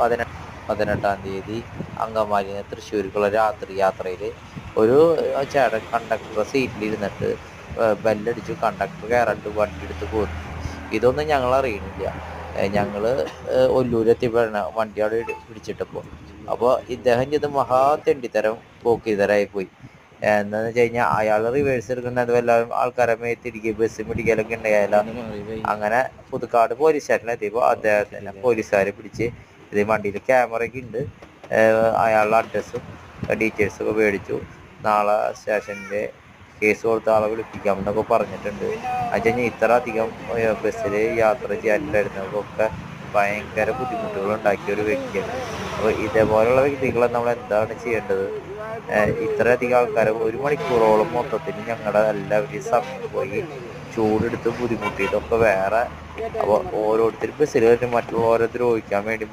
18-ാം തീയതി അങ്കമാലി തൃശ്ശൂർക്കുള്ള രാത്രി യാത്രയിൽ ഒരു ചേട്ടൻ കണ്ടക്ടറുടെ സീറ്റിലിരുന്നിട്ട് ബെല്ലടിച്ചു. കണ്ടക്ടർ കയറിട്ട് വണ്ടി എടുത്ത് പോന്നു. ഇതൊന്നും ഞങ്ങൾ അറിയണില്ല. ഞങ്ങൾ ഒല്ലൂരെത്തിയപ്പോഴാണ് വണ്ടി അവിടെ പിടിച്ചിട്ടപ്പോൾ. അപ്പോൾ ഇദ്ദേഹം ചെയ്ത് മഹാ തെണ്ടിത്തരം പോക്കിതരായി പോയി. എന്താന്ന് വെച്ച് കഴിഞ്ഞാൽ അയാൾ റിവേഴ്സ് എടുക്കുന്നത് എല്ലാവരും ആൾക്കാരെ മേത്തിരിക്കുക, ബസ് പിടിക്കലൊക്കെ ഉണ്ടായാലും. അങ്ങനെ പുതുക്കാട് പോലീസ് സ്റ്റേഷനിൽ എത്തിയപ്പോൾ അദ്ദേഹത്തിനെ പോലീസുകാരെ പിടിച്ച് ഇത് വണ്ടിയിൽ ക്യാമറയൊക്കെ ഉണ്ട്. അയാളുടെ അഡ്രസ്സും ഡീറ്റെയിൽസും ഒക്കെ മേടിച്ചു. നാളെ സ്റ്റേഷനിൽ കേസ് കൊടുത്ത ആളെ വിളിപ്പിക്കാമെന്നൊക്കെ പറഞ്ഞിട്ടുണ്ട്. അത് കഴിഞ്ഞാൽ ഇത്ര അധികം ബസ്സിൽ യാത്ര ചെയ്യാനുണ്ടായിരുന്നതൊക്കെ ഭയങ്കര ബുദ്ധിമുട്ടുകൾ ഉണ്ടാക്കിയ ഒരു വ്യക്തിയാണ്. അപ്പോൾ ഇതേപോലെയുള്ള വ്യക്തികളെ നമ്മൾ എന്താണ് ചെയ്യേണ്ടത്? ഇത്രയധികം ആൾക്കാരെ 1 മണിക്കൂറോളം മൊത്തത്തിൽ ഞങ്ങളുടെ എല്ലാവരുടെയും സമയം പോയി ചൂടെടുത്ത് ബുദ്ധിമുട്ടിയതൊക്കെ വേറെ. അപ്പോൾ ഓരോരുത്തരും ബസ്സിൽ മറ്റുള്ളവരെ ദ്രോഹിക്കാൻ വേണ്ടി